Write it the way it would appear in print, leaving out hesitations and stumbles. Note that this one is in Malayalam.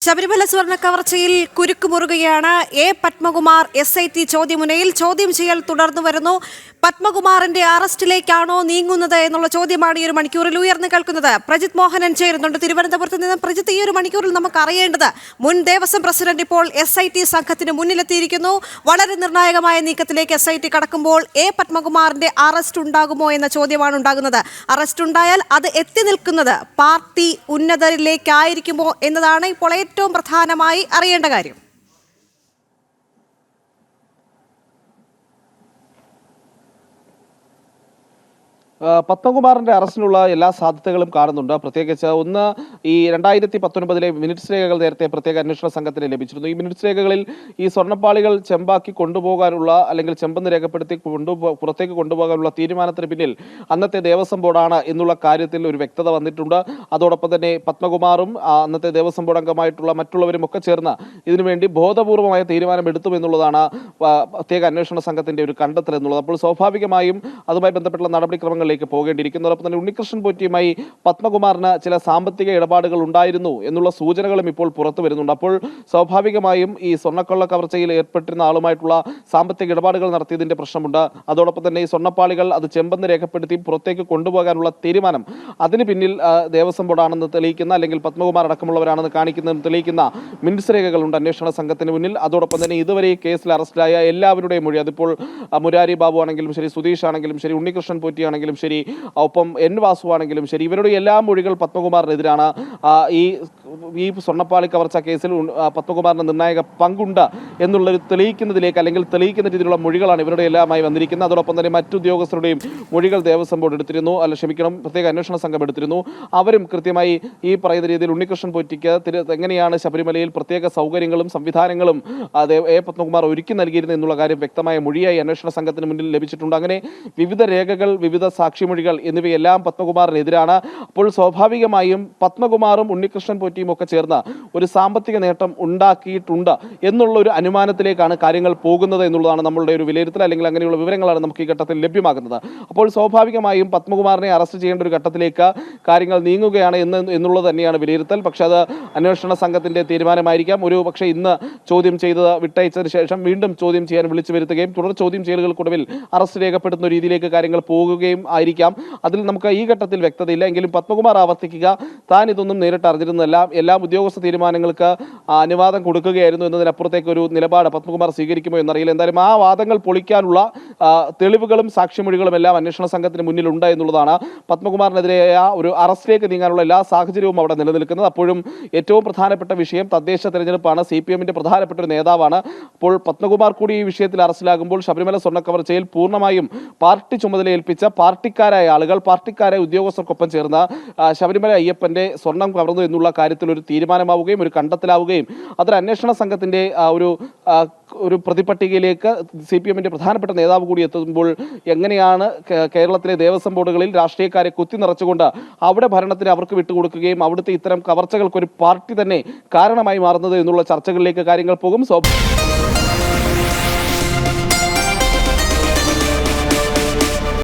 ശബരിമല സ്വർണ്ണ കവർച്ചയിൽ കുരുക്കുമുറുകയാണ് എ പത്മകുമാർ SIT ചോദ്യമുനയിൽ. ചോദ്യം ചെയ്യൽ തുടർന്നു വരുന്നു. പത്മകുമാറിന്റെ അറസ്റ്റിലേക്കാണോ നീങ്ങുന്നത് എന്നുള്ള ചോദ്യമാണ് ഈ ഒരു മണിക്കൂറിൽ ഉയർന്നു കേൾക്കുന്നത്. പ്രജിത് മോഹനൻ ചേരുന്നുണ്ട് തിരുവനന്തപുരത്ത് നിന്ന്. പ്രജിത്ത്, ഈ ഒരു മണിക്കൂറിൽ നമുക്ക് അറിയേണ്ടത് മുൻ ദേവസ്വം പ്രസിഡന്റ് ഇപ്പോൾ SIT സംഘത്തിന് മുന്നിലെത്തിയിരിക്കുന്നു. വളരെ നിർണായകമായ നീക്കത്തിലേക്ക് SIT കടക്കുമ്പോൾ എ പത്മകുമാറിന്റെ അറസ്റ്റ് ഉണ്ടാകുമോ എന്ന ചോദ്യമാണ് ഉണ്ടാകുന്നത്. അറസ്റ്റ് ഉണ്ടായാൽ അത് എത്തി നിൽക്കുന്നത് പാർട്ടി ഉന്നതരിലേക്കായിരിക്കുമോ എന്നതാണ് ഇപ്പോൾ ഏറ്റവും പ്രധാനമായി അറിയേണ്ട കാര്യം. പത്മകുമാറിന്റെ അറസ്റ്റിനുള്ള എല്ലാ സാധ്യതകളും കാണുന്നുണ്ട്. പ്രത്യേകിച്ച് ഒന്ന്, ഈ 2019 മിനിറ്റ്സ് രേഖകൾ നേരത്തെ പ്രത്യേക അന്വേഷണ സംഘത്തിന് ലഭിച്ചിരുന്നു. ഈ മിനിറ്റ്സ് രേഖകളിൽ ഈ സ്വർണ്ണപ്പാളികൾ ചെമ്പാക്കി കൊണ്ടുപോകാനുള്ള അല്ലെങ്കിൽ ചെമ്പെന്ന് രേഖപ്പെടുത്തി പുറത്തേക്ക് കൊണ്ടുപോകാനുള്ള തീരുമാനത്തിന് പിന്നിൽ അന്നത്തെ ദേവസ്വം ബോർഡാണ് എന്നുള്ള കാര്യത്തിൽ ഒരു വ്യക്തത വന്നിട്ടുണ്ട്. അതോടൊപ്പം തന്നെ പത്മകുമാറും അന്നത്തെ ദേവസ്വം ബോർഡ് അംഗമായിട്ടുള്ള മറ്റുള്ളവരും ഒക്കെ ചേർന്ന് ഇതിനുവേണ്ടി ബോധപൂർവമായ തീരുമാനം എടുത്തു എന്നുള്ളതാണ് പ്രത്യേക അന്വേഷണ സംഘത്തിന്റെ ഒരു കണ്ടെത്തൽ എന്നുള്ളത്. അപ്പോൾ സ്വാഭാവികമായും അതുമായി ബന്ധപ്പെട്ടുള്ള നടപടിക്രമങ്ങൾ പോകേണ്ടിയിരിക്കുന്നതോടൊപ്പം തന്നെ ഉണ്ണികൃഷ്ണൻ പോറ്റിയുമായി പത്മകുമാറിന് ചില സാമ്പത്തിക ഇടപാടുകൾ ഉണ്ടായിരുന്നു എന്നുള്ള സൂചനകളും ഇപ്പോൾ പുറത്തു വരുന്നുണ്ട്. അപ്പോൾ സ്വാഭാവികമായും ഈ സ്വർണ്ണക്കൊള്ള കവർച്ചയിൽ ഏർപ്പെട്ടിരുന്ന ആളുമായിട്ടുള്ള സാമ്പത്തിക ഇടപാടുകൾ നടത്തിയതിന്റെ പ്രശ്നമുണ്ട്. അതോടൊപ്പം തന്നെ ഈ സ്വർണ്ണപ്പാളികൾ അത് ചെമ്പെന്ന് രേഖപ്പെടുത്തി പുറത്തേക്ക് കൊണ്ടുപോകാനുള്ള തീരുമാനം അതിന് പിന്നിൽ ദേവസ്വം ബോർഡാണെന്ന് തെളിയിക്കുന്ന അല്ലെങ്കിൽ പത്മകുമാർ അടക്കമുള്ളവരാണെന്ന് കാണിക്കുന്നതെന്ന് തെളിയിക്കുന്ന മിനിറ്റ്സ് രേഖകളുണ്ട് അന്വേഷണ സംഘത്തിന് മുന്നിൽ. അതോടൊപ്പം തന്നെ ഇതുവരെ ഈ കേസിൽ അറസ്റ്റിലായ എല്ലാവരുടെയും മൊഴി, അതിപ്പോൾ മുരാരി ബാബു ആണെങ്കിലും ശരി, സുധീഷ് ആണെങ്കിലും ശരി, ഉണ്ണികൃഷ്ണൻ പോറ്റി ആണെങ്കിലും ശരി, ഒപ്പം N വാസു ആണെങ്കിലും ശരി, ഇവരുടെ എല്ലാ മൊഴികൾ പത്മകുമാറിനെതിരാണ്. ഈ സ്വർണ്ണപ്പാളി കവർച്ച കേസിൽ പത്മകുമാറിന് നിർണായക പങ്കുണ്ട് എന്നുള്ളൊരു തെളിയിക്കുന്നതിലേക്ക് അല്ലെങ്കിൽ തെളിയിക്കുന്ന രീതിയിലുള്ള മൊഴികളാണ് ഇവരുടെ എല്ലാമായി വന്നിരിക്കുന്നത്. അതോടൊപ്പം തന്നെ മറ്റു ഉദ്യോഗസ്ഥരുടെയും മൊഴികൾ ദേവസ്വം ബോർഡ് എടുത്തിരുന്നു, പ്രത്യേക അന്വേഷണ സംഘം എടുത്തിരുന്നു. അവരും കൃത്യമായി ഈ പറയുന്ന രീതിയിൽ ഉണ്ണികൃഷ്ണൻ പോറ്റിക്ക് എങ്ങനെയാണ് ശബരിമലയിൽ പ്രത്യേക സൗകര്യങ്ങളും സംവിധാനങ്ങളും എ പത്മകുമാർ ഒരുക്കി നൽകിയിരുന്നു എന്നുള്ള കാര്യം വ്യക്തമായ മൊഴിയായി അന്വേഷണ സംഘത്തിന് മുന്നിൽ ലഭിച്ചിട്ടുണ്ട്. അങ്ങനെ വിവിധ രേഖകൾ, വിവിധ സാക്ഷിമൊഴികൾ എന്നിവയെല്ലാം പത്മകുമാറിനെതിരാണ്. അപ്പോൾ സ്വാഭാവികമായും പത്മകുമാറും ഉണ്ണികൃഷ്ണൻ പോറ്റിയും ഒക്കെ ചേർന്ന് ഒരു സാമ്പത്തിക നേട്ടം ഉണ്ടാക്കിയിട്ടുണ്ട് എന്നുള്ള ഒരു അനുമാനത്തിലേക്കാണ് കാര്യങ്ങൾ പോകുന്നത് എന്നുള്ളതാണ് നമ്മളുടെ ഒരു വിലയിരുത്തൽ. അല്ലെങ്കിൽ അങ്ങനെയുള്ള വിവരങ്ങളാണ് നമുക്ക് ഈ ഘട്ടത്തിൽ ലഭ്യമാകുന്നത്. അപ്പോൾ സ്വാഭാവികമായും പത്മകുമാറിനെ അറസ്റ്റ് ചെയ്യേണ്ട ഒരു ഘട്ടത്തിലേക്ക് കാര്യങ്ങൾ നീങ്ങുകയാണ് എന്നുള്ളത് തന്നെയാണ് വിലയിരുത്തൽ. പക്ഷെ അത് അന്വേഷണ സംഘത്തിന്റെ തീരുമാനമായിരിക്കാം. ഒരു പക്ഷേ ഇന്ന് ചോദ്യം ചെയ്തത് വിട്ടയച്ചതിന് ശേഷം വീണ്ടും ചോദ്യം ചെയ്യാൻ വിളിച്ചു വരുത്തുകയും തുടർ ചോദ്യം ചെയ്യലുകൾക്കൊടുവിൽ അറസ്റ്റ് രേഖപ്പെടുത്തുന്ന രീതിയിലേക്ക് കാര്യങ്ങൾ പോകുകയും ആയിരിക്കാം. അതിൽ നമുക്ക് ഈ ഘട്ടത്തിൽ വ്യക്തതയില്ല. എങ്കിലും പത്മകുമാർ ആവർത്തിക്കുക, താൻ ഇതൊന്നും നേരിട്ട് അറിഞ്ഞിരുന്നതല്ല, എല്ലാ ഉദ്യോഗസ്ഥ തീരുമാനങ്ങൾക്ക് അനുവാദം കൊടുക്കുകയായിരുന്നു എന്നതിനപ്പുറത്തേക്ക് ഒരു നിലപാട് പത്മകുമാർ സ്വീകരിക്കുമോ എന്നറിയില്ല. എന്തായാലും ആ വാദങ്ങൾ പൊളിക്കാനുള്ള തെളിവുകളും സാക്ഷിമൊഴികളും എല്ലാം അന്വേഷണ സംഘത്തിന് മുന്നിലുണ്ട് എന്നുള്ളതാണ്. പത്മകുമാറിനെതിരെയായ ഒരു അറസ്റ്റിലേക്ക് നീങ്ങാനുള്ള എല്ലാ സാഹചര്യവും അവിടെ നിലനിൽക്കുന്നത്. അപ്പോഴും ഏറ്റവും പ്രധാനപ്പെട്ട വിഷയം തദ്ദേശ തെരഞ്ഞെടുപ്പാണ്. CPMന്റെ പ്രധാനപ്പെട്ട ഒരു നേതാവാണ്. അപ്പോൾ പത്മകുമാർ കൂടി ഈ വിഷയത്തിൽ അറസ്റ്റിലാകുമ്പോൾ ശബരിമല സ്വർണ്ണക്കവർച്ചയിൽ പൂർണ്ണമായും പാർട്ടി ചുമതല ഏൽപ്പിച്ച പാർട്ടിക്കാരായ ആളുകൾ, പാർട്ടിക്കാരായ ഉദ്യോഗസ്ഥർക്കൊപ്പം ചേർന്ന് ശബരിമല അയ്യപ്പന്റെ സ്വർണം കവർന്നു എന്നുള്ള കാര്യത്തിൽ ഒരു തീരുമാനമാവുകയും ഒരു കണ്ടെത്തലാവുകയും അതൊരു അന്വേഷണ സംഘത്തിന്റെ ഒരു പ്രതിപട്ടികയിലേക്ക് CPMന്റെ പ്രധാനപ്പെട്ട നേതാവ് കൂടി എത്തുമ്പോൾ എങ്ങനെയാണ് കേരളത്തിലെ ദേവസ്വം ബോർഡുകളിൽ രാഷ്ട്രീയക്കാരെ കുത്തി നിറച്ചുകൊണ്ട് അവിടെ ഭരണത്തിന് അവർക്ക് വിട്ടുകൊടുക്കുകയും അവിടുത്തെ ഇത്തരം കവർച്ചകൾക്ക് ഒരു പാർട്ടി തന്നെ കാരണമായി മാറുന്നത് എന്നുള്ള ചർച്ചകളിലേക്ക് കാര്യങ്ങൾ പോകും.